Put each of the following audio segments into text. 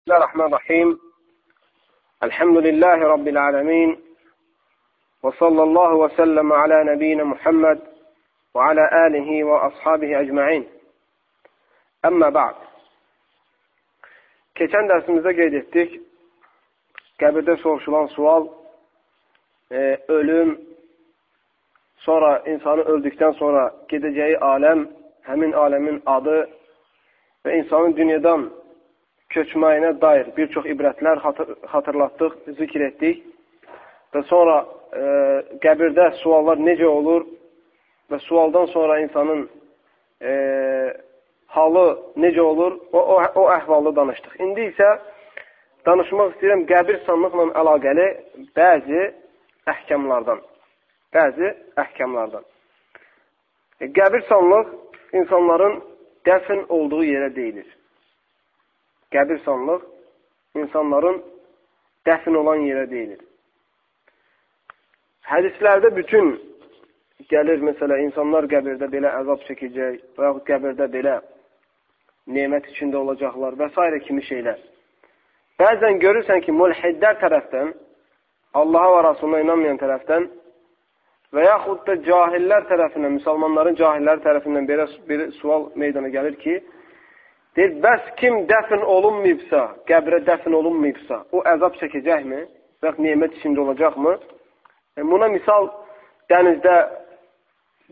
Bismillahirrahmanirrahim. Elhamdülillahi Rabbil alemin. Ve sallallahu ve sellem ala nebiyyina Muhammed ve ala alihi ve ashabihi ecma'in. Amma ba'd. Keçən dərsimizdə qeyd etdik. Qəbirdə soruşulan sual, ölüm, sonra insanı öldükdən sonra gedəcəyi aləm, həmin aləmin adı və insanın dünyadan köçməyinə dair bir çox ibrətlər xatırlatdıq, zikr etdik. Və sonra qəbirdə suallar necə olur və sualdan sonra insanın halı necə olur, o əhvalda danışdıq. İndi isə danışmaq istəyirəm qəbirstanlıqla əlaqəli bəzi əhkamlardan. Qəbirstanlıq insanların dəfn olduğu yerə deyilir. Qəbirstanlıq insanların dəfn olan yerə deyilir. Hədislərdə bütün gəlir, məsələ, insanlar qəbirdə belə əzab çəkəcək və yaxud qəbirdə belə nemət içində olacaqlar və s. kimi şeylər. Bəzən görürsən ki, mülhidlər tərəfdən, Allaha və Rasuluna inanmayan tərəfdən və yaxud da cahillər tərəfindən, müsəlmanların cahilləri tərəfindən belə bir sual meydana gəlir ki, deyir, bəs kim dəfn olunmayıbsa, qəbrə dəfn olunmayıbsa, o əzab çəkəcəkmi və yaxud nemət içində olacaqmı? Buna misal dənizdə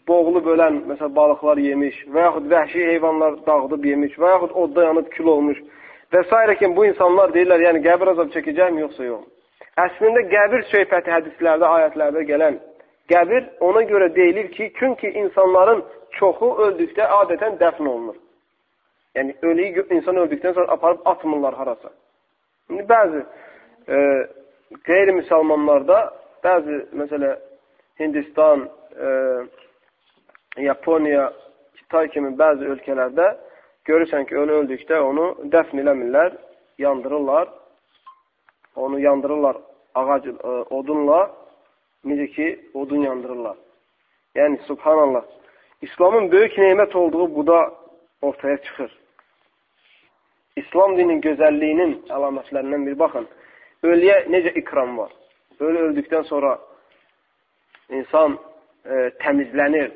boğulu bölən, məsələn, balıqlar yemiş və yaxud vəhşi heyvanlar dağıdıb yemiş və yaxud odda yanıb kül olmuş və s. ki, bu insanlar deyirlər, yəni qəbir əzab çəkəcəkmi, yoxsa yox? Əslində, qəbir söhbəti hədislərdə, ayətlərdə gələn qəbir ona görə deyilir ki, çünki insanların çoxu öldükdə adətən dəfn olunur. Yəni, insan öldükdən sonra aparıb atmırlar harasa. İndi bəzi qeyri-müsəlmanlarda, bəzi, məsələ, Hindistan, Yaponiya, Kitay kimi bəzi ölkələrdə görürsən ki, ölü öldükdə onu dəfn eləmirlər, yandırırlar. Onu yandırırlar ağac, odunla, necə ki, odun yandırırlar. Yəni, subhanallah, İslamın böyük nemət olduğu bu da ortaya çıxır. İslam dininin gözəlliyinin əlamətlərindən bir baxın. Ölüyə necə ikram var? Ölü öldükdən sonra insan təmizlənir,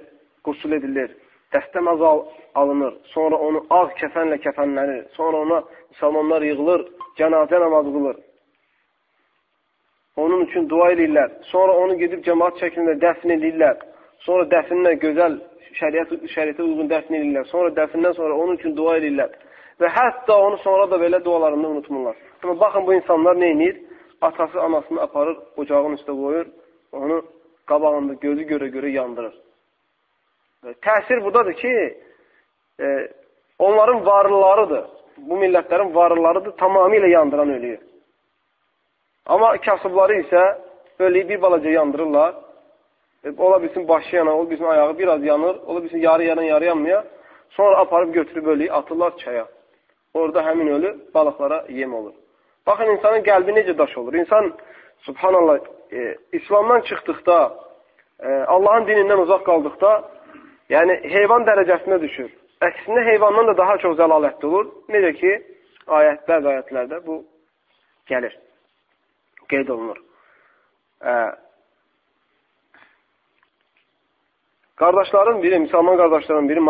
qusul edilir, dəstəmaz alınır, sonra onu ağ kəfənlə kəfənlənir, sonra ona müsəlmanlar yığılır, cənazə namazı qılır. Onun üçün dua edirlər, sonra onu gedib cəmaat şəklində dəfn edirlər, sonra dəfinlə gözəl, şəriətə uyğun dəfn edirlər, sonra dəfindən sonra onun üçün dua edirlər. Və hətta onu sonra da belə dualarında unutmurlar. Amma baxın, bu insanlar nə edir? Atası, anasını aparır, ocağın üstə qoyur, onu qabağında gözü görə yandırır. Təsir budadır ki, onların varlılarıdır, bu millətlərin varlılarıdır, tamamilə yandıran ölüyü. Amma kasıbları isə ölüyü bir balaca yandırırlar. Ola bilsin başı yanan, ola bilsin ayağı biraz yanır, ola bilsin yarı yanan, yarı yanmaya. Sonra aparıb götürüb ölüyü atırlar çaya. Orada həmin ölü balıqlara yem olur. Baxın, insanın qəlbi necə daş olur. İnsan, subhanallah, İslamdan çıxdıqda, Allahın dinindən uzaq qaldıqda, yəni heyvan dərəcəsinə düşür. Əksində heyvandan da daha çox zəlalətli olur. Necə ki, bəzi ayətlərdə bu gəlir, qeyd olunur. Qardaşların biri, müsəlman qardaşların biri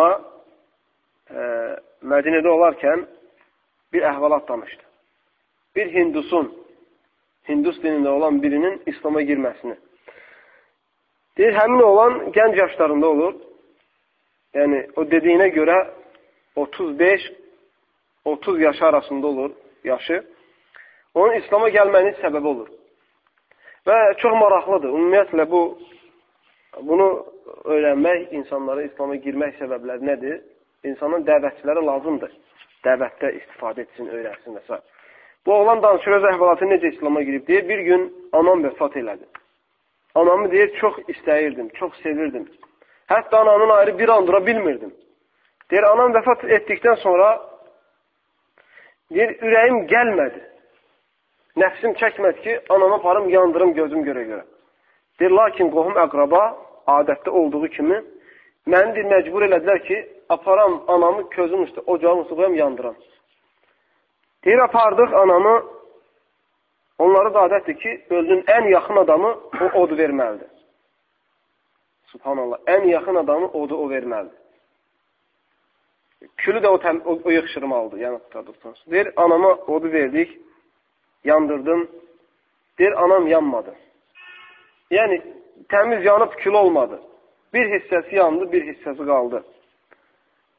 Mədinədə olarkən bir əhvalat danışdı. Bir Hindus dinində olan birinin İslam'a girməsini. Deyir, həmin olan gənc yaşlarında olur. Yəni, o dediyinə görə 35-30 yaşı arasında olur yaşı. Onun İslam'a gəlməyinin səbəbi olur. Və çox maraqlıdır. Ümumiyyətlə, bunu öyrənmək, insanlara İslam'a girmək səbəbləri nədir? İnsanın dəvətçilərə lazımdır. Dəvətdə istifadə etsin, öyrənsin və s. Bu oğlan danışır öz əhvalatı necə İslam'a girib deyir, bir gün anam vəfat elədi. Anamı deyir, çox istəyirdim, çox sevirdim. Hətta anamın ayrı bir an dura bilmirdim. Deyir, anam vəfat etdikdən sonra deyir, ürəyim gəlmədi. Nəfsim çəkmədi ki, anamı aparım, yandırım gözüm görə. Deyir, lakin qohum əqraba adətdə olduğu kimi məni məcbur elədilər ki, aparam anamı közüm üstə, ocağın üstə qoyam, yandıram. Deyir, apardıq anamı, onları da adətdir ki, özünün ən yaxın adamı o odu verməlidir. Subhanallah, ən yaxın adamı odu o verməlidir. Külü də o yığışdırmalıdır, yəni tutardıqdan sonra. Deyir, anama odu verdik, yandırdım. Deyir, anam yanmadı. Yəni, təmiz yanıb kül olmadı. Bir hissəsi yandı, bir hissəsi qaldı.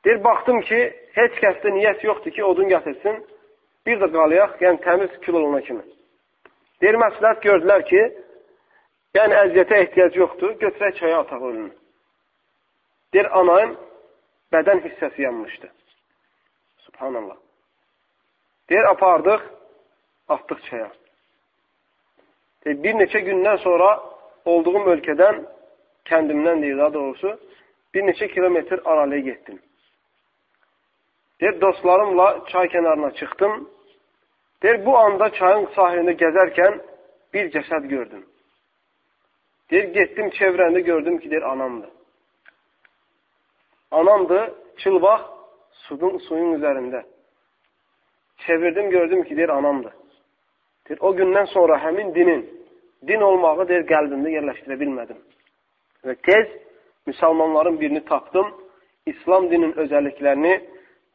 Deyir, baxdım ki, heç kəsdə niyyət yoxdur ki, odun gətirsin, bir də qalayaq, yəni təmiz kül olana kimi. Deyir, məsləhət gördülər ki, yəni əziyyətə ehtiyac yoxdur, götürək çaya ataq ölünü. Deyir, anayın bədən hissəsi yanmışdı. Subhanallah. Deyir, apardıq, atdıq çaya. Deyir, bir neçə gündən sonra olduğum ölkədən, kəndimdən deyir daha doğrusu, bir neçə kilometr aralıya getdim. Deyir, dostlarımla çay kənarına çıxdım. Deyir, bu anda çayın sahilində gəzərkən bir cəsəd gördüm. Deyir, getdim, çevrəndə gördüm ki, deyir, anamdır. Anamdır, çılbaq suyun üzərində. Çevirdim, gördüm ki, deyir, anamdır. Deyir, o gündən sonra həmin din olmağı, deyir, qəlbimdə yerləşdirə bilmədim. Və tez müsəlmanların birini tapdım, İslam dinin özəlliklərini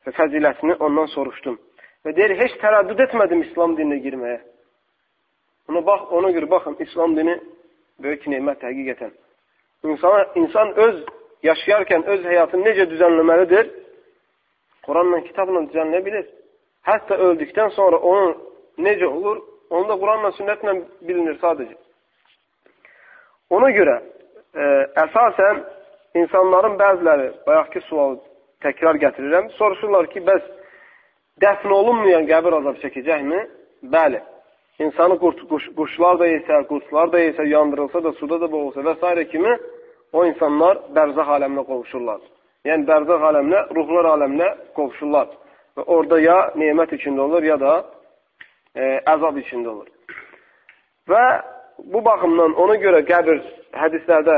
və fəzilətini ondan soruşdum. Və deyir, heç tərəddüd etmədim İslam dininə girməyə. Ona görə baxın, İslam dini böyük nemət həqiqətən. İnsan öz yaşayarkən öz həyatını necə düzənləməlidir? Quranla, kitabla düzənləyə bilir. Hətta öldükdən sonra onun necə olur? Onu da Quranla, sünnətlə bilinir sadəcə. Ona görə əsasən insanların bəziləri, bayaqki sualı təkrar gətirirəm, soruşurlar ki, bəs dəfn olunmayan qəbir azab çəkəcəkmi? Bəli. İnsanı quşlar da yesə, qurtlar da yesə, yandırılsa da, suda da boğulsa və s. kimi o insanlar bərzəx aləminə qovuşurlar. Yəni, bərzəx aləminə, ruhlar aləminə qovuşurlar. Və orada ya nemət içində olur, ya da əzab içində olur. Və bu baxımdan ona görə qəbir hədislərdə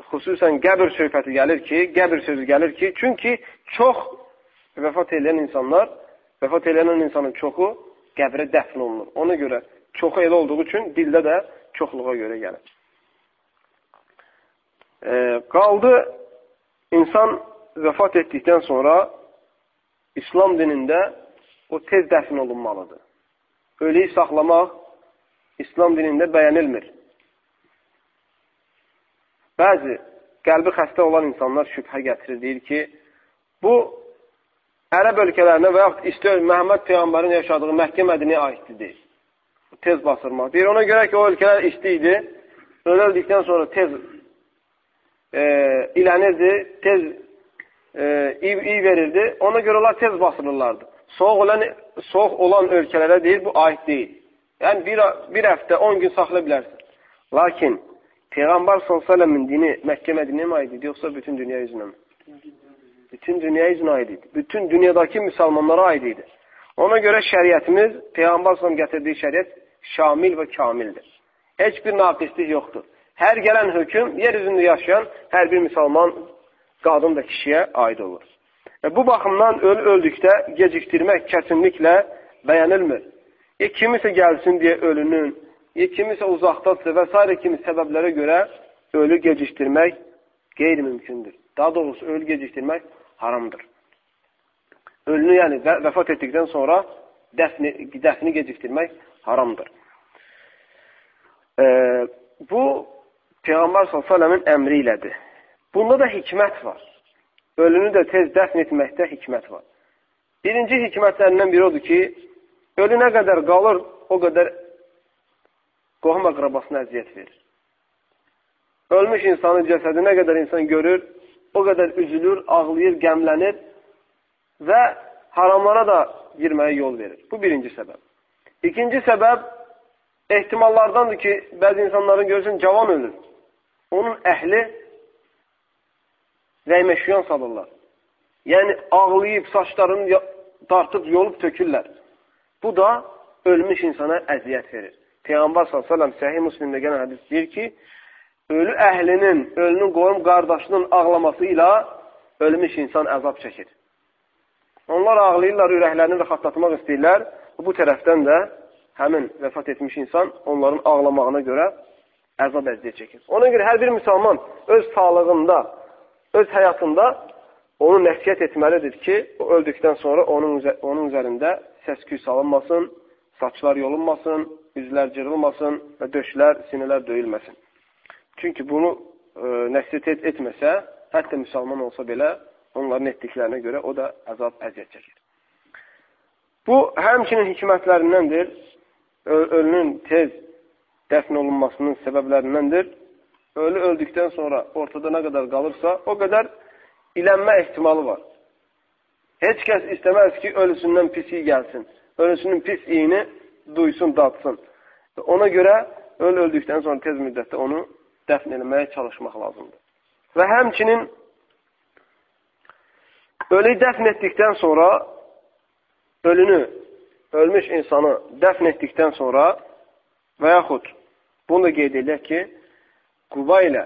xüsusən qəbir söhbəti gəlir ki, qəbir sözü gəlir ki, çünki çox vəfat edən insanın çoxu qəbrə dəfn olunur. Ona görə çoxu elə olduğu üçün dildə də çoxluğa görə gəlir. Qaldı, insan vəfat etdikdən sonra İslam dinində o tez dəfn olunmalıdır. Ölüyü saxlamaq İslam dinində bəyənilmir. Bəzi qəlbi xəstə olan insanlar şübhə gətirir, deyir ki, bu Ərəb ölkələrinə və yaxud istəyir Məhəmməd Peyğəmbərin yaşadığı Məkkə Mədiniyə aiddir, deyir. Tez basırmaq. Deyir, ona görə ki, o ölkələr isti idi, öldükdən sonra tez ilənirdi, tez iyi verirdi, ona görə onlar tez basırırlardı. Soğuk olan ölkələrə deyir, bu aid deyil. Yəni, bir həftə, 10 gün saxla bilərsin. Lakin, Peyğəmbər s.ə.v-in dini Məkkə Mədiniyə mi aid idi, yoxsa bütün dünya üzünə mi? Bütün dünya üzünə aid idi. Bütün dünyadakı müsəlmanlara aid idi. Ona görə şəriətimiz, Peyğəmbər s.ə.v gətirdiyi şəriət şamil və kamildir. Heç bir naqislik yoxdur. Hər gələn hökm, yer üzündə yaşayan hər bir müsəlman qadın da kişiyə aid olur. Bu baxımdan öldükdə gecikdirmək kəsinliklə bəyənilmir. Kimisə gəlsin deyə ölünün, kimisə uzaqdadsa və s. kimi səbəblərə görə ölü gecikdirmək qeyri-mümkündür. Daha doğrusu ölü gecikdirmək haramdır. Ölünü, yəni vəfat etdikdən sonra dəfni gecikdirmək haramdır. Bu, Peyğəmbər s.ə.v-in əmri ilədir. Bunda da hikmət var. Ölünü də tez dəfn etməkdə hikmət var. Birinci hikmətlərindən biri odur ki, ölü nə qədər qalır, o qədər qohum əqrabasına əziyyət verir. Ölmüş insanın cəsədi nə qədər insan görür, o qədər üzülür, ağlayır, qəmlənir və haramlara da girməyə yol verir. Bu birinci səbəb. İkinci səbəb, ehtimallardandır ki, bəzi insanların görürsən, cavan ölür. Onun əhli rəyməşüyan salırlar. Yəni, ağlayıb, saçlarını dartıb, yolub tökürlər. Bu da ölmüş insana əziyyət verir. Peyğəmbər s.ə.v Səhih Müslimdə gələn hədis deyir ki, ölü əhlinin, ölünün qoyum qardaşının ağlaması ilə ölmüş insan əzab çəkir. Onlar ağlayırlar, ürəklərini rahatlatmaq istəyirlər. Bu tərəfdən də həmin vəfat etmiş insan onların ağlamağına görə əzab əziyyət çəkir. Ona görə hər bir müsəlman öz sağlığında, öz həyatında onu nəsihət etməlidir ki, o öldükdən sonra onun üzərində səs-küy salınmasın, saçlar yolunmasın, üzlər cırılmasın və döşlər, sinələr döyülməsin. Çünki bunu nəsihət etməsə, hətta müsəlman olsa belə, onların etdiklərinə görə o da əzab əziyyət çəkir. Bu, həmçinin hikmətlərindəndir, ölünün tez dəfn olunmasının səbəblərindəndir. Ölü öldükdən sonra ortada nə qədər qalırsa, o qədər ilənmə ehtimalı var. Heç kəs istəməz ki, ölüsündən pis iyi gəlsin. Ölüsünün pis iyini duysun, datsın. Ona görə ölü öldükdən sonra tez müddətdə onu dəfn etməyə çalışmaq lazımdır. Və həmçinin ölüyü dəfn etdikdən sonra, ölmüş insanı dəfn etdikdən sonra və yaxud bunu da qeyd edək ki, quba ilə,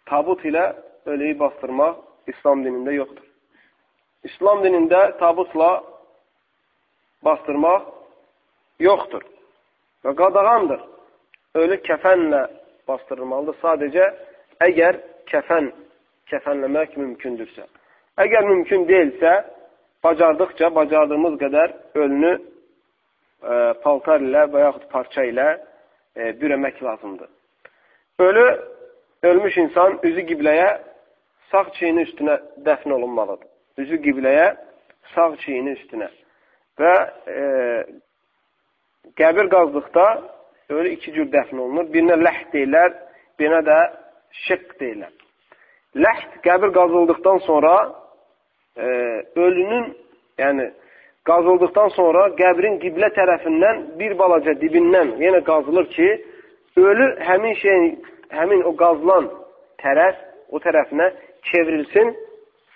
tabut ilə ölüyü bastırmaq İslam dinində yoxdur. İslam dinində tabutla bastırmaq yoxdur və qadağandır. Ölü kəfənlə bastırılmalıdır. Sadəcə əgər kəfənləmək mümkündürsə. Əgər mümkün deyilsə, bacardıqca, bacardığımız qədər ölünü paltar ilə və yaxud parça ilə bürəmək lazımdır. Ölmüş insan üzü qibləyə, sağ çiyini üstünə dəfn olunmalıdır. Üzü qibləyə, sağ çiyini üstünə. Və qəbir qazdıqda ölü iki cür dəfn olunur. Birinə ləhd deyilər, birinə də şıqq deyilər. Ləhd qəbir qazıldıqdan sonra ölünün, yəni qazıldıqdan sonra qəbrin qiblə tərəfindən bir balaca dibindən yenə qazılır ki, ölü həmin o qazılan tərəf, o tərəfinə çevrilsin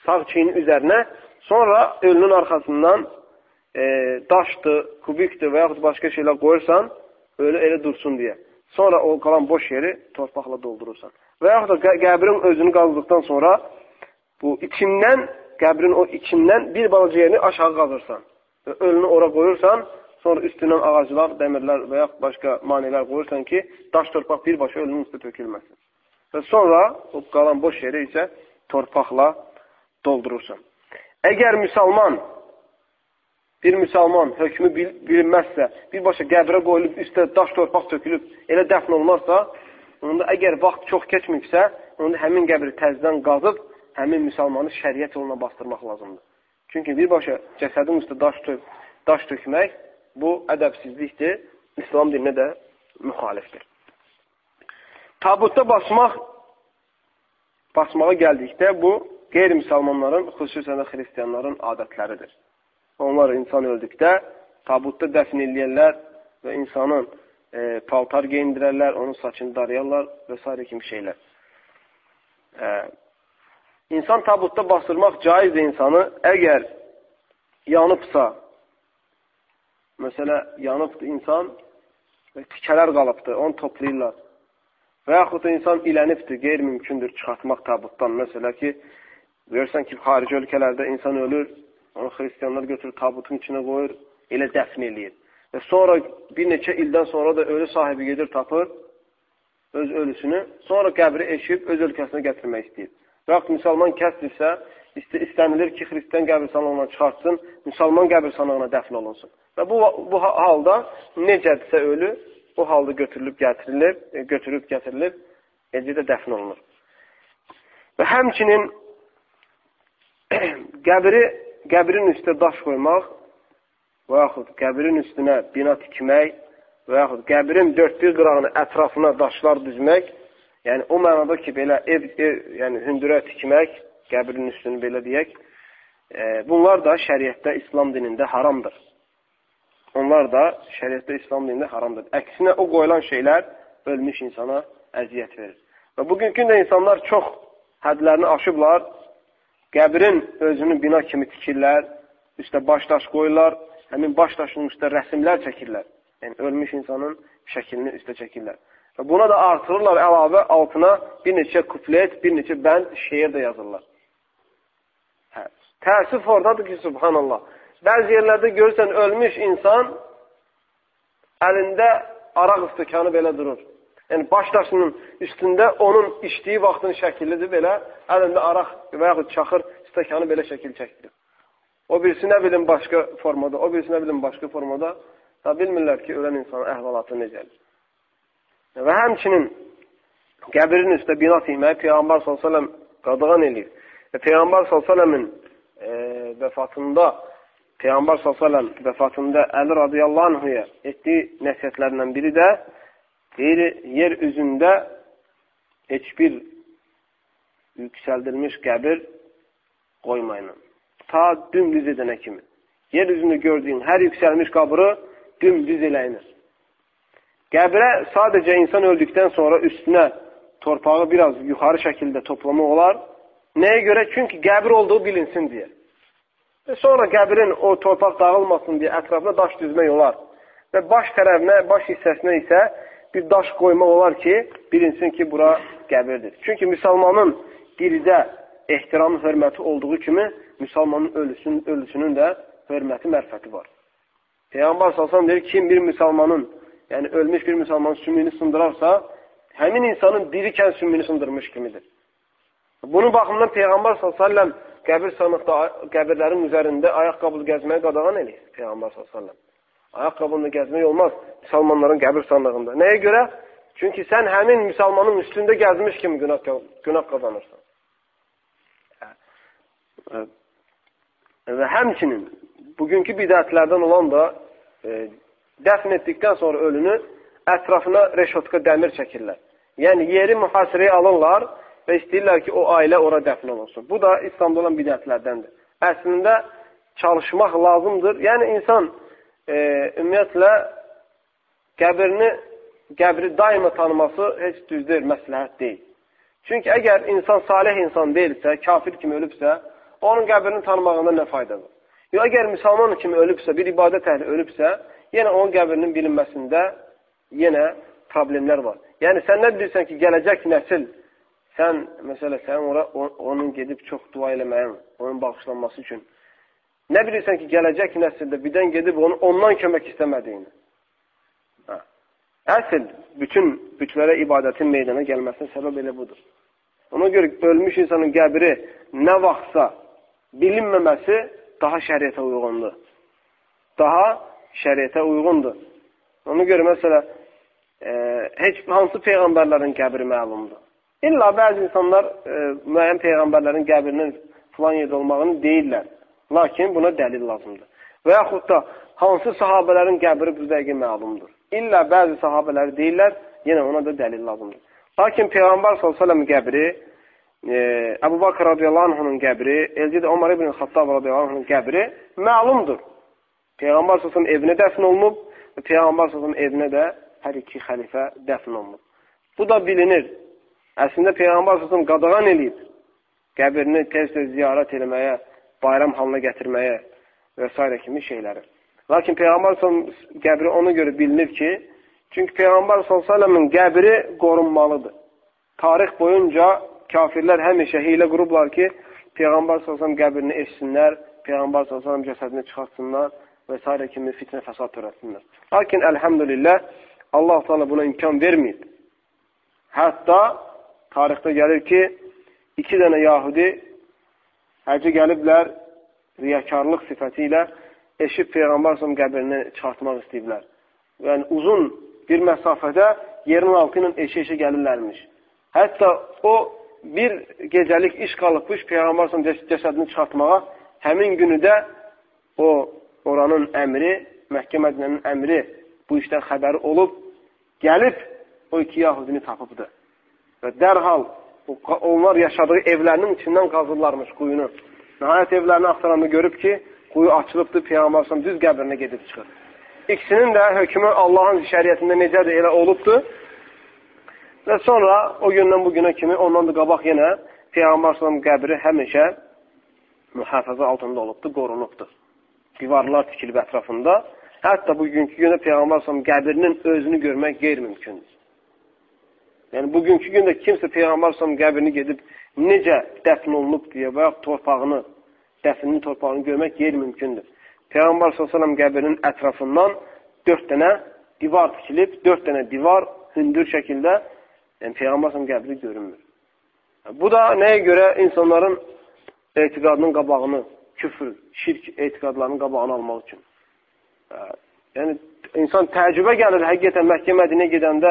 sağ çiyinin üzərinə, sonra ölünün arxasından daşdır, kubikdir və yaxud başqa şeylər qoyursan, ölü elə dursun deyə. Sonra o qalan boş yeri torpaqla doldurursan. Və yaxud da qəbrin özünü qazdıqdan sonra bu içindən, qəbrin o içindən bir balaca yerini aşağı qazırsan. Ölünü ora qoyursan, sonra üstündən ağaclar, dəmirlər və yaxud başqa manelər qoyursan ki, daş torpaq birbaşa ölünün üstə tökülməsin. Və sonra o qalan boş yeri isə torpaqla doldurursan. Əgər bir müsəlman hökmü bilinməzsə, birbaşa qəbrə qoyulub, üstə daş torpaq tökülüb, elə dəfn olmazsa, onda əgər vaxt çox keçməyibsə, onda həmin qəbri təzdən qazıb, həmin müsəlmanı şəriət yoluna bastırmaq lazımdır. Çünki birbaşa cəsədin üstə daş tökmək, bu ədəbsizlikdir, İslam dininə də müxalifdir. Tabutda basmağa gəldikdə, bu qeyri-müsəlmanların, xüsusən də xristiyanların adətləridir. Onlar insan öldükdə tabutda dəfn eləyərlər və insanın paltar geyindirərlər, onun saçını darayarlar və s. kimi şeylər. İnsan tabutda bastırmaq caizdir insanı. Əgər yanıbsa, məsələ yanıbdır insan və tikələr qalıbdır, onu toplayırlar. Və yaxud da insan ilənibdir, qeyri-mümkündür çıxartmaq tabutdan. Məsələ ki, görürsən ki, xarici ölkələrdə insan ölür, onu xristiyanlar götürür, tabutun içinə qoyur, elə dəfn eləyir. Və sonra bir neçə ildən sonra da ölü sahibi gedir, tapır öz ölüsünü, sonra qəbri eşib öz ölkəsinə gətirmək istəyir. Və yaxud müsəlman kəsdirsə, istənilir ki, xristiyan qəbirstanlığına çıxartsın, müsəlman qəbirstanlığına dəfn olunsun. Və bu halda necədirsə ölü, o halda götürülüb gətirilib, necə dəfn olunur. Və həmçinin qəbrin üstə daş qoymaq və yaxud qəbrin üstünə bina tikmək və yaxud qəbrin dörd bir qırağını ətrafına daşlar düzmək, yəni o mənada ki, belə yəni hündürə tikmək, qəbrin üstünü belə deyək, bunlar da şəriətdə İslam dinində haramdır. Onlar da şəriətdə İslam dinində haramdır. Əksinə o qoyulan şeylər ölmüş insana əziyyət verir. Və bugünkü də insanlar çox hədlərini aşıblar, qəbrin özünü bina kimi tikirlər, üstə baş daş qoyurlar, həmin baş daşının üstə rəsimlər çəkirlər. Yəni, ölmüş insanın şəklini üstə çəkirlər. Və buna da artırırlar əlavə altına bir neçə kuplet, bir neçə bənd şeir də yazırlar. Təəssüf oradadır ki, subhanallah. Bəzi yerlərdə görürsən, ölmüş insan əlində araq stəkanı belə durur. Yəni, baş daşının üstündə onun içdiyi vaxtın şəkillidir belə, əlində araq və yaxud çaxır stəkanı belə şəkil çəkilir. O birisi nə bilim başqa formada, o birisi nə bilim başqa formada. Da bilmirlər ki, ölən insanın əhvalatı necədir. Və həmçinin qəbrin üstə bina tikməyi Peyğəmbər s.ə.v qadağan edir. Və Peyğəmbər s.ə.v-in vəfatında Əli radiyallahu anhuya etdiyi nəsiyyətlərindən biri də deyir, yer üzündə heç bir yüksəldilmiş qəbir qoymayın. Ta dümdüz edənə kimi. Yer üzündə gördüyün hər yüksəlmiş qabırı dümdüz eləyinir. Qəbrə sadəcə insan öldükdən sonra üstünə torpağı biraz yuxarı şəkildə toplamaq olar. Nəyə görə? Çünki qəbir olduğu bilinsin deyə. Və sonra qəbrin o torpaq dağılmasın deyə ətrafına daş düzmək olar. Və baş tərəfinə, baş hissəsinə isə bir daş qoymaq olar ki, bilinsin ki, bura qəbirdir. Çünki müsəlmanın diridə ehtiramı, hörməti olduğu kimi, müsəlmanın ölüsünün də hörməti, mərfəti var. Peyğəmbər s.ə.v deyir, kim bir müsəlmanın, yəni ölmüş bir müsəlmanın sümüyünü sındırarsa, həmin insanın dirikən sümüyünü sındırmış kimidir. Bunun baxımından Peyğəmbər s.ə.v qəbirlərin üzərində ayaqqabılı gəzməyə qadağan edir. Peyğəmbər s.ə.v. Ayaqqabını gəzmək olmaz müsəlmanların qəbir sandığında. Nəyə görə? Çünki sən həmin müsəlmanın üstündə gəzmiş kimi günah qazanırsan. Və həmçinin bugünkü bidətlərdən olan da dəfn etdikdən sonra ölünü ətrafına reşotka dəmir çəkirlər. Yəni yeri mühasirəyə alırlar və istəyirlər ki, o ailə ora dəfn olunsun. Bu da İslamda olan bidətlərdəndir. Əslində çalışmaq lazımdır. Yəni insan ümumiyyətlə qəbri daima tanıması heç düz deyil, məsləhət deyil. Çünki əgər insan salih insan deyilsə, kafir kimi ölübsə, onun qəbrini tanımağında nə faydadır? Yox, əgər müsəlman kimi ölübsə, bir ibadət əhli ölübsə, yenə onun qəbrinin bilinməsində yenə problemlər var. Yəni sən nə bilirsən ki, gələcək nəsil, sən ora onun gedib çox dua eləməyin, onun bağışlanması üçün. Nə bilirsən ki, gələcək nəsildə birdən gedib ondan kömək istəmədiyini. Əsl bütün bütlərə ibadətin meydana gəlməsinin səbəb elə budur. Ona görə ölmüş insanın qəbri nə vaxtsa bilinməməsi daha şəriətə uyğundur. Daha şəriətə uyğundur. Ona görə məsələ heç hansı peyğəmbərlərin qəbri məlumdur. İlla bəzi insanlar müəyyən peyğəmbərlərin qəbrinin filan yerdə olmağını deyirlər. Lakin buna dəlil lazımdır. Və yaxud da hansı sahabələrin qəbri bu dəqiqə məlumdur. İlla bəzi sahabələri deyirlər, yenə ona da dəlil lazımdır. Lakin Peyğəmbər s.ə.v qəbri, Əbu Bakr radiyallahu anh'ın qəbri, eləcə də Ömər ibn Xattab radiyallahu anh'ın qəbri məlumdur. Peyğəmbər s.ə.v evinə dəfn olunub və Peyğəmbər s.ə.v evinə də hər iki xəlifə dəfn olunub. Bu da bilinir. Əslində Peyğəmbər s.ə.v qadağan eləyib qəbrini tez-tez ziyarət eləməyə, bayram halına gətirməyə və s. kimi şeyləri. Lakin Peyğəmbər s.ə.v qəbri ona görə bilinir ki, çünki Peyğəmbər s.ə.v-in qəbri qorunmalıdır. Tarix boyunca kafirlər həmişə hiylə qurublar ki, Peyğəmbər s.ə.v qəbrini eşsinlər, Peyğəmbər s.ə.v cəsədini çıxartsınlar və s. kimi fitnə fəsad törətsinlər. Lakin əlhəmdülillah, Allah Teala buna imkan verməyib. Hətta tarixdə gəlir ki, 2 dənə Yahudi həcə gəliblər riyakarlıq sifəti ilə eşib Peyğəmbər s.ə.v qəbrini çıxartmaq istəyiblər. Yəni, uzun bir məsafədə yerin altı ilə eşə gəlirlərmiş. Hətta o bir gecəlik iş qalıbmış Peyğəmbər s.ə.v cəsədini çıxartmağa. Həmin günü də oranın əmri, Məkkə Mədinənin əmri bu işdən xəbəri olub, gəlib o 2 Yahudini tapıbdır. Və dərhal onlar yaşadığı evlərinin içindən qazırlarmış quyunu. Nəhayət evlərini axtaranda görüb ki, quyu açılıbdır, Peyğəmbər s.ə.v düz qəbrinə gedib çıxır. İkisinin də hökmü Allahın şəriətində necədir, elə olubdur. Və sonra o gündən bu günə kimi, ondan da qabaq yenə Peyğəmbər s.ə.v qəbri həmişə mühafizə altında olubdur, qorunubdur. Divarlar tikilib ətrafında. Hətta bugünkü gündə Peyğəmbər s.ə.v qəbrinin özünü görmək qeyri-mümkündür. Yəni, bugünkü gündə kimsə Peyğəmbər s.ə.v qəbrini gedib necə dəfn olunub deyə və yaxud torpağını, dəfninin torpağını görmək qeyri-mümkündür. Peyğəmbər s.ə.v qəbrinin ətrafından 4 dənə divar tikilib, 4 dənə divar hündür şəkildə, yəni Peyğəmbər qəbri görünmür. Bu da nəyə görə? İnsanların etiqadının qabağını, küfr, şirk etiqadlarının qabağını almaq üçün. Yəni, insan təəccübə gəlir, həqiqətən Məkkə Mədinəyə gedəndə,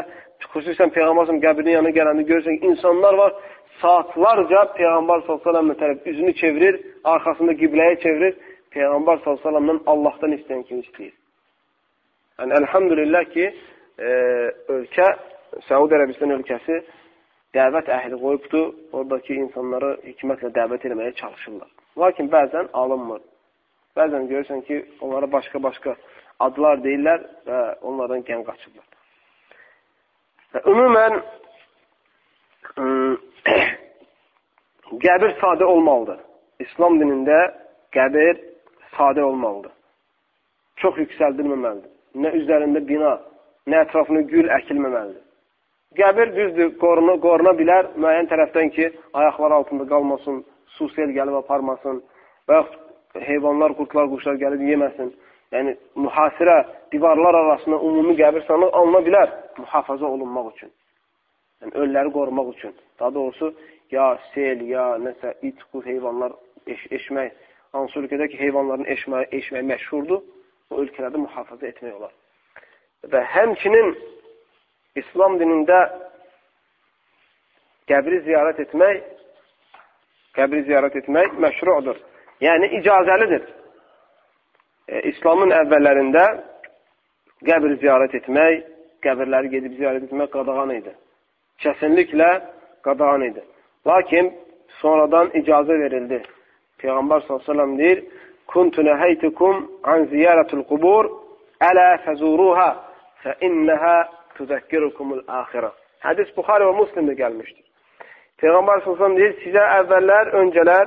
xüsusən Peyğəmbər qəbrinin yanına gələndə görürsən ki, insanlar var, saatlarca Peyğəmbər s.ə.və tərəf üzünü çevirir, arxasında qibləyə çevirir, Peyğəmbər s.ə.və Allahdan istəyən kimi istəyir. Yəni, əlhamdülillah ki, ölkə, Səud Ərəbistan ölkəsi dəvət əhli qoyubdur, oradakı insanları hikmətlə dəvət etməyə çalışırlar. Lakin bəzən alınmır. Bəzən görürsən ki, onlara başqa-başqa adlar deyirlər və onlardan gən qaçırlar. Ümumən, qəbir sadə olmalıdır. İslam dinində qəbir sadə olmalıdır. Çox yüksəldilməməlidir. Nə üzərində bina, nə ətrafını gül əkilməməlidir. Qəbir düzdür, qoruna bilər, müəyyən tərəfdən ki, ayaqlar altında qalmasın, su sel gəlib aparmasın və yaxud heyvanlar, qurtlar, quşlar gəlib yeməsin. Yəni, mühasirə, divarlar arasında ümumi qəbir sanıq alına bilər, mühafaza olunmaq üçün. Yəni, ölüləri qorumaq üçün. Daha doğrusu, ya sel, ya nəsə, it, qurt, heyvanlar eşmək, hansı ölkədə ki, heyvanların eşmək məşhurdur, o ölkələrdə mühafaza etmək olar. Və həmçinin İslam dinində qəbri ziyarət etmək məşrudur. Yəni, icazəlidir. İslamın əvvəllərində qəbri ziyarət etmək, qəbirləri gedib ziyarət etmək qadağan idi. Kəsinliklə qadağan idi. Lakin sonradan icazə verildi. Peyğəmbər s.ə.v deyir, Kuntu nəhəytukum an ziyarətul qubur, ələ fəzuruha, fə innəhə tüzəkkirukumul axirə. Hədis Buxari və Müslimdə gəlmişdir. Peyğəmbər s.ə.v deyir, sizə əvvəllər, öncələr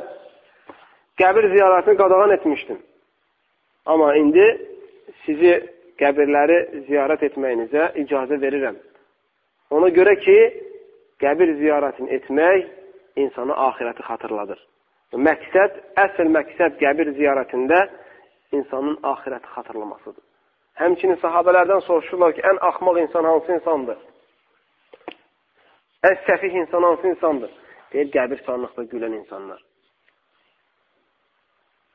qəbir ziyarətini qadağan etmişdim. Amma indi sizi qəbirləri ziyarət etməyinizə icazə verirəm. Ona görə ki, qəbir ziyarətini etmək insanı axirəti xatırladır. Əsl məqsəd qəbir ziyarətində insanın axirəti xatırlamasıdır. Həmçinin sahabələrdən soruşurlar ki, ən axmaq insan hansı insandır? Ən səfih insan hansı insandır? Deyir, qəbir sanlıqda gülən insanlar.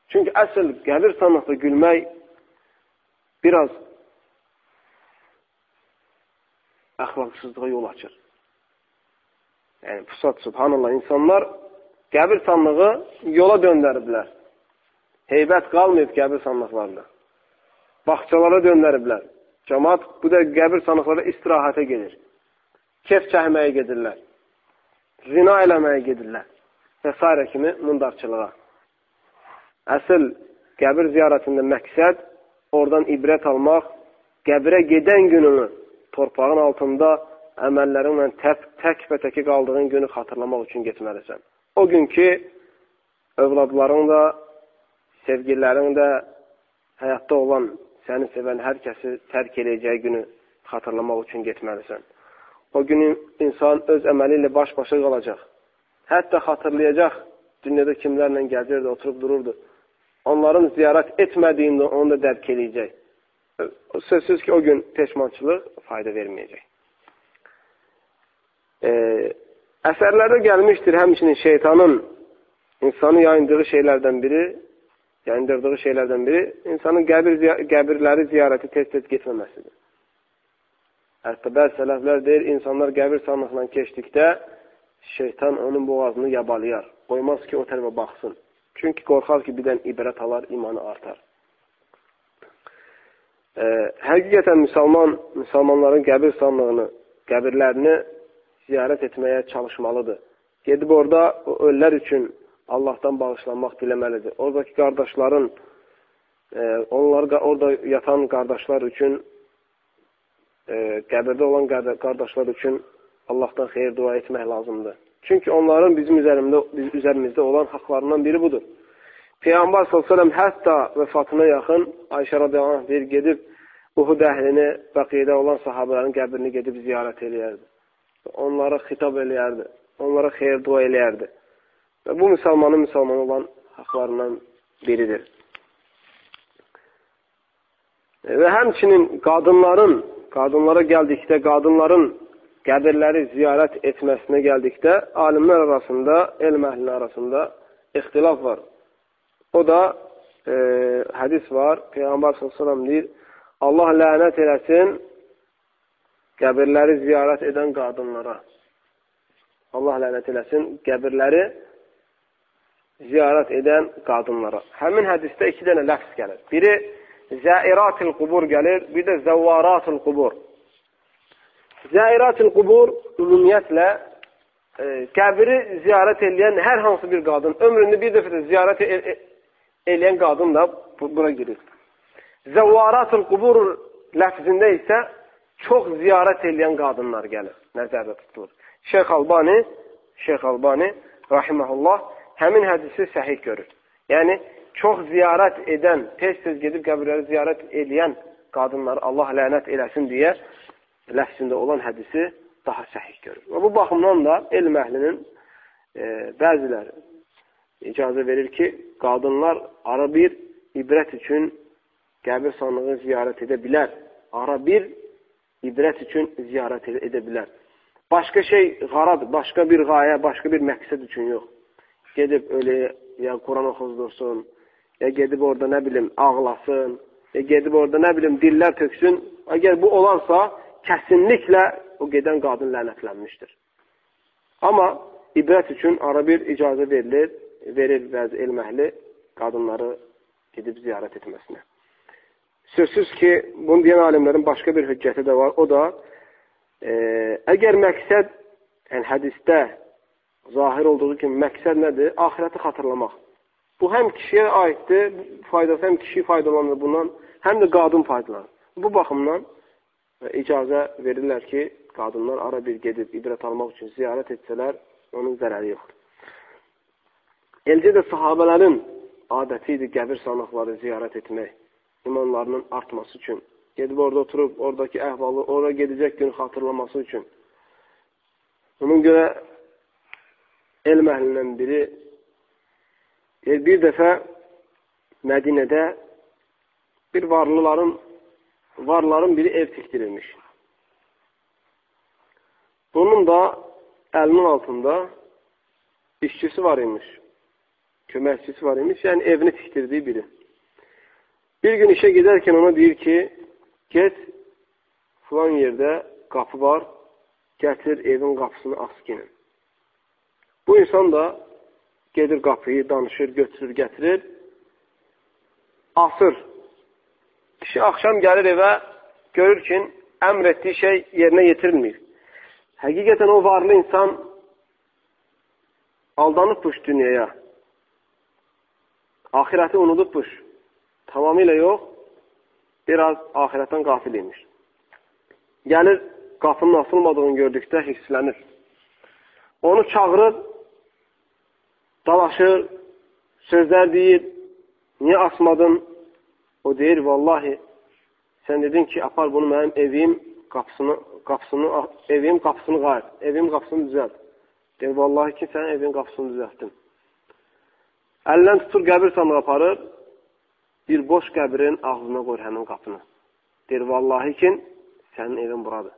Çünki əsl qəbir sanlıqda gülmək biraz əxlaqsızlığa yol açır. Yəni, pusat, subhanallah, insanlar qəbir sanlığı yola döndəriblər. Heybət qalmayıb qəbir sanlıqlarında. Baxçalara döndəriblər. Cəmaat bu da qəbir sanlıqlara istirahətə gedir. Kef çəkməyə gedirlər. Zina eləməyə gedirlər. Və s. kimi mundarçılığa. Əsl qəbir ziyarətində məqsəd oradan ibrət almaq, qəbirə gedən gününü torpağın altında əməllərinlə tək və təki qaldığın günü xatırlamaq üçün getməlisən. O gün ki, övladların da, sevgililərin də, həyatda olan, səni sevən hər kəsi tərk edəcəyi günü xatırlamaq üçün getməlisən. O gün insan öz əməli ilə baş-başa qalacaq. Hətta xatırlayacaq, dünyada kimlərlə gəzirdi, oturub dururdu. Onların ziyarət etmədiyində onu da dərk edəcək. Sözsüz ki, o gün peşmançılıq fayda verməyəcək. Əsərlərdə gəlmişdir həmçinin şeytanın insanı yayındırdığı şeylərdən biri, insanın qəbirləri ziyarəti tez-tez getməməsidir. Hətta bəzi sələflər deyir, insanlar qəbir sanlıqla keçdikdə şeytan onun boğazını yabalayar. Qoymaz ki, o tərəfə baxsın. Çünki qorxar ki, birdən ibrət alar, imanı artar. Həqiqətən müsəlmanların qəbir sanlığını, qəbirlərini ziyarət etməyə çalışmalıdır. Gedib orada ölülər üçün Allahdan bağışlanmaq diləməlidir. Oradakı qardaşların, orada yatan qardaşlar üçün, qəbirdə olan qardaşlar üçün Allahdan xeyir dua etmək lazımdır. Çünki onların bizim üzərimizdə olan haqlarından biri budur. Peyğəmbər s.ə.v hətta vəfatına yaxın Ayşə radiyallahu anh deyir, gedib Uhud əhlini, bəqiyyədə olan sahabələrin qəbrini gedib ziyarət eləyərdi. Onlara xitab eləyərdi, onlara xeyir dua eləyərdi. Və bu müsəlmanın müsəlman olan haqlarından biridir. Və həmçinin qadınların qadınlara gəldikdə, qadınların qəbirləri ziyarət etməsinə gəldikdə, alimlər arasında, elm əhlinin arasında ixtilaf var. O da hədis var. Peyğəmbər s.ə.v deyir, Allah lənət eləsin qəbirləri ziyarət edən qadınlara. Allah lənət eləsin qəbirləri ziyarət edən qadınlara. Həmin hədisdə 2 dənə ləfz gəlir. Biri zəiratil qubur gəlir, bir də zəvvaratil qubur. Zəiratil qubur ümumiyyətlə qəbri ziyarət edən hər hansı bir qadın, ömründə bir dəfə də ziyarət edən qadın da bura girir. Zəvvaratil qubur ləfzində isə çox ziyarət edən qadınlar gəlir, nəzərdə tutulur. Şeyx Albani rahiməhullah həmin hədisi səhih görür. Yəni, çox ziyarət edən, tez-tez gedib qəbirləri ziyarət edən qadınları Allah lənət eləsin deyə ləfsində olan hədisi daha səhih görür. Və bu baxımdan da elm əhlinin bəziləri icazə verir ki, qadınlar ara bir ibrət üçün qəbir sandığı ziyarət edə bilər. Ara bir ibrət üçün ziyarət edə bilər. Başqa şey qarad, başqa bir qayə, başqa bir məqsəd üçün yox. Gedib öyle ya Quran oxuzdursun, ya gedib orada nə bilim ağlasın, ya gedib orada nə bilim dillər töksün. Əgər bu olarsa, kəsinliklə o gedən qadın lənətlənmişdir. Amma ibrət üçün ara bir icazə verir bəzi elm əhli qadınları gedib ziyarət etməsinə. Sözsüz ki, bunu deyən alimlərin başqa bir hüccəti də var. O da, əgər məqsəd, yəni hədisdə zahir olduğu kimi məqsəd nədir? Ahirəti xatırlamaq. Bu həm kişiyə aiddir, faydası həm kişi faydalanır bundan, həm də qadın faydalanır. Bu baxımdan icazə verirlər ki, qadınlar ara bir gedib ibrət almaq üçün ziyarət etsələr, onun zərəri yoxdur. Elcə də sahabələrin adəti idi qəbir sanıqları ziyarət etmək, imanlarının artması üçün. Gedib orada oturub, oradakı əhvalı, oraya gedəcək gün xatırlaması üçün. Bunun görə elm əhlindən biri bir dəfə Mədinədə bir varların biri ev tikdirilmiş. Bunun da əlinin altında işçisi var imiş, köməkçisi var imiş, yəni evini tikdirdiyi biri. Bir gün işə gedərkən ona deyir ki, get filan yerdə qapı var, gətir evin qapısını askinin. Bu insan da gedir qapıyı, danışır, götürür, gətirir, asır. Kişi axşam gəlir evə, görür ki, əmr etdiyi şey yerinə yetirilmir. Həqiqətən o varlı insan aldanıbmış dünyaya. Ahirəti unudubmuş. Tamamilə yox, biraz ahirətdən qafil imiş. Gəlir, qapının asılmadığını gördükdə hisslənir. Onu çağırır, dalaşır, sözlər deyir, niyə asmadın? O deyir, vallahi, sən dedin ki, apar bunu mənim evim qapısını qayır, evim qapısını düzəlt. Deyir, vallahi ki, sən evin qapısını düzəltdin. Əldən tutur, qəbir sandığı aparır, bir boş qəbirin ağzına qoyur həmin qapını. Deyir, vallahi ki, sənin evin buradır.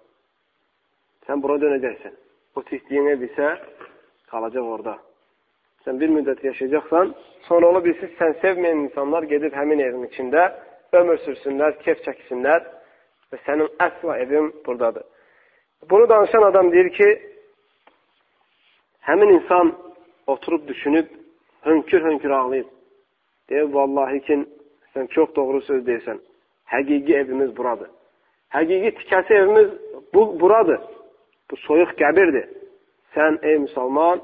Sən bura dönəcəksən. O tikdiyin ev isə qalacaq orada. Sən bir müddət yaşayacaqsan, sonra ola bilsiz, sən sevməyən insanlar gedib həmin evin içində ömür sürsünlər, kef çəksinlər və sənin əsla evin buradadır. Bunu danışan adam deyir ki, həmin insan oturub düşünüb, hönkür-hönkür ağlayıb. Deyir, vallahi ki, sən çox doğru söz deyirsən. Həqiqi evimiz buradır. Həqiqi tikəsi evimiz buradır. Bu soyuq qəbirdir. Sən, ey müsəlman,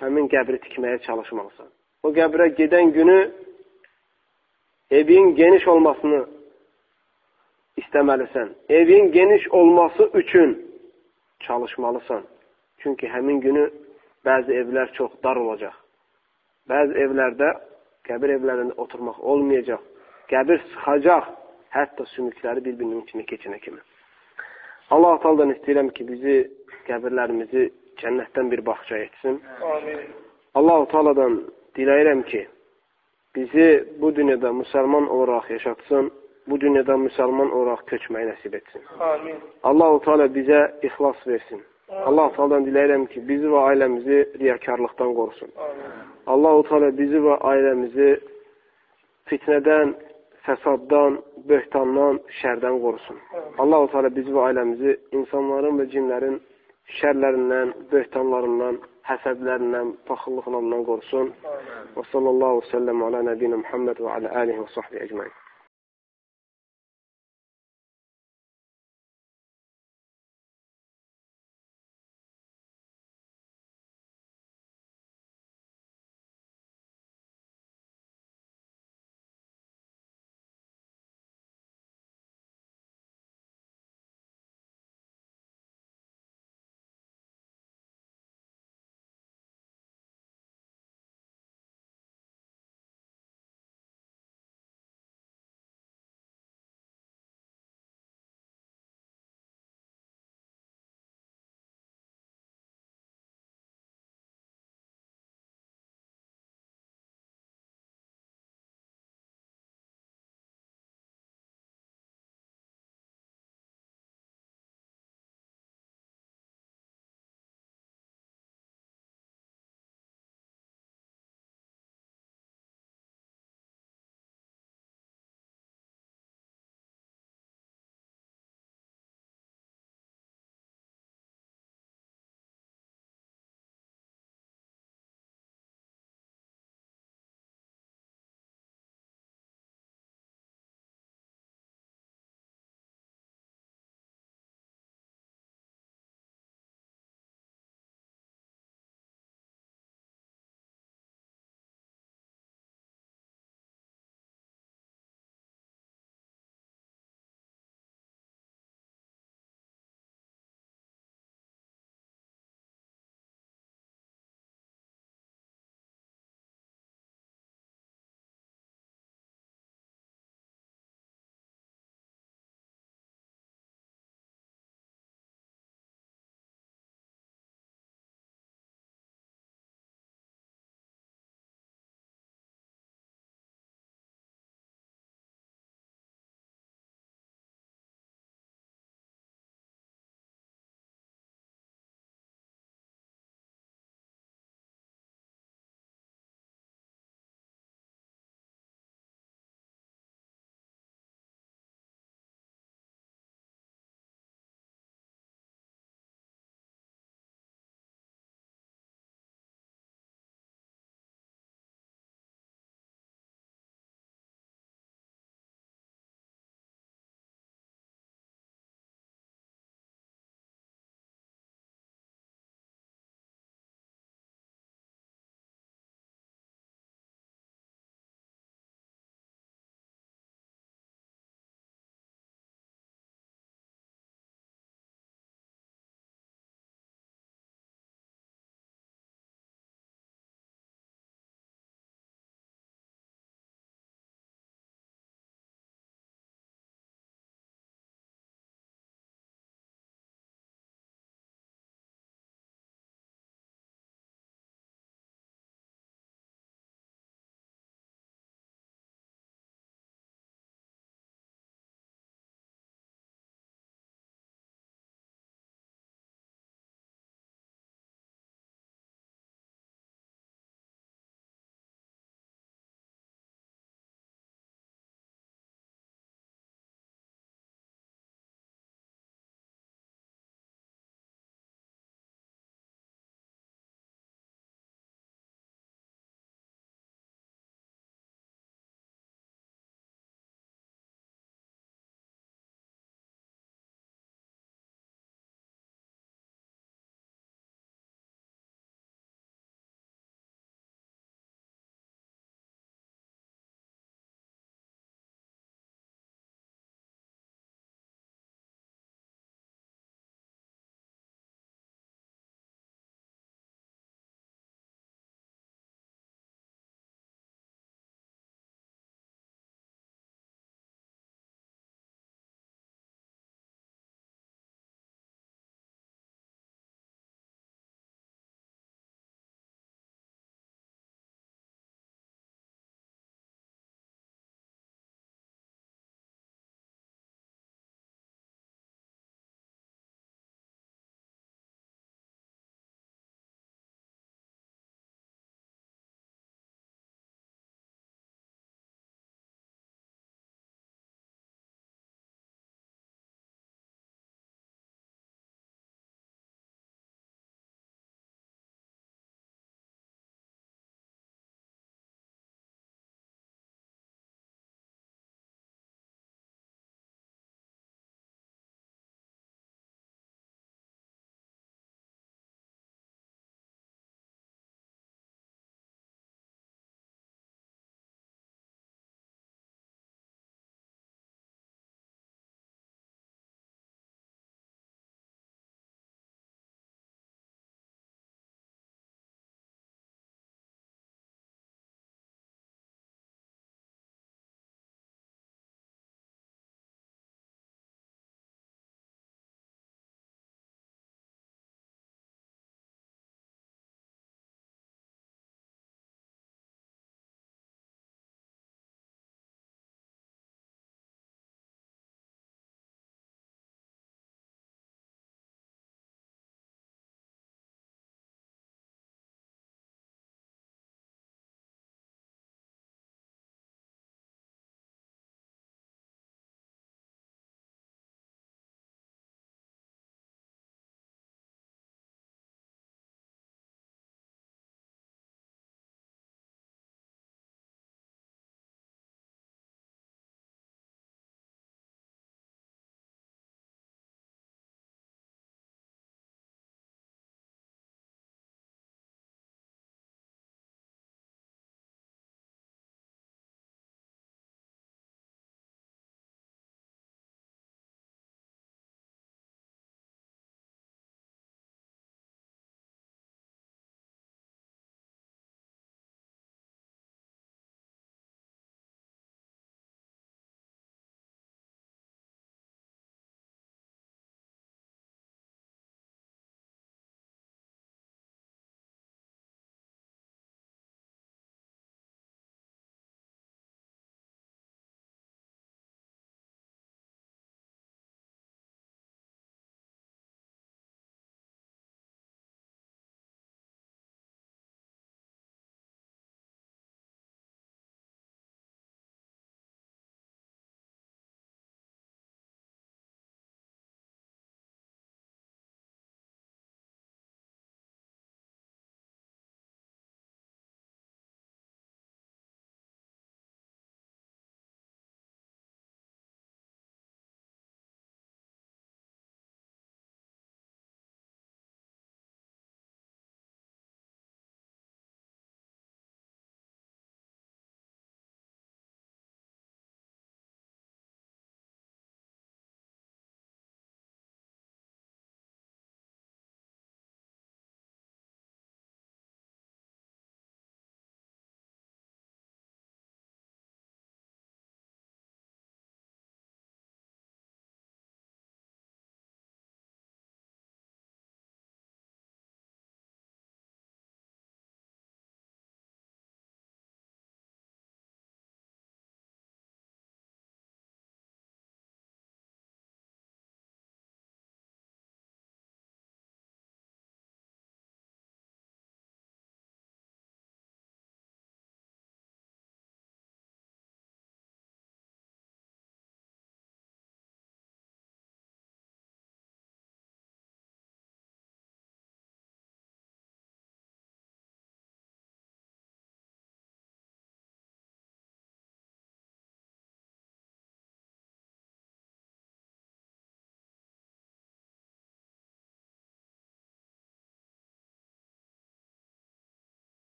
həmin qəbri tikməyə çalışmalısan. O qəbrə gedən günü evin geniş olmasını istəməlisən. Evin geniş olması üçün çalışmalısan. Çünki həmin günü bəzi evlər çox dar olacaq. Bəzi evlərdə, qəbir evlərində oturmaq olmayacaq. Qəbir sıxacaq, hətta sümükləri bir-birinin içine keçinə kimi. Allah Teala'dan istəyirəm ki, bizi, qəbirlərimizi cənnətdən bir baxça etsin. Amin. Allah Teala'dan diləyirəm ki, bizi bu dünyada müsəlman olaraq yaşatsın bu dünyadan müsəlman olaraq köçməyi nəsib etsin. Amin. Allah-u Teala bizə ixlas versin. Allah-u Teala'dan diləyirəm ki, bizi və ailəmizi riyakarlıqdan qorusun. Allah-u Teala bizi və ailəmizi fitnədən, fəsaddan, böhtandan, şərdən qorusun. Allah-u Teala bizi və ailəmizi insanların və cinlərin şərlərindən, böhtanlarından, həsədlərindən, paxıllıqlarından qorusun. Və sallallahu səlləm alə nəbiyyə Muhammed və alə alihi və sahbihi ecmaîn.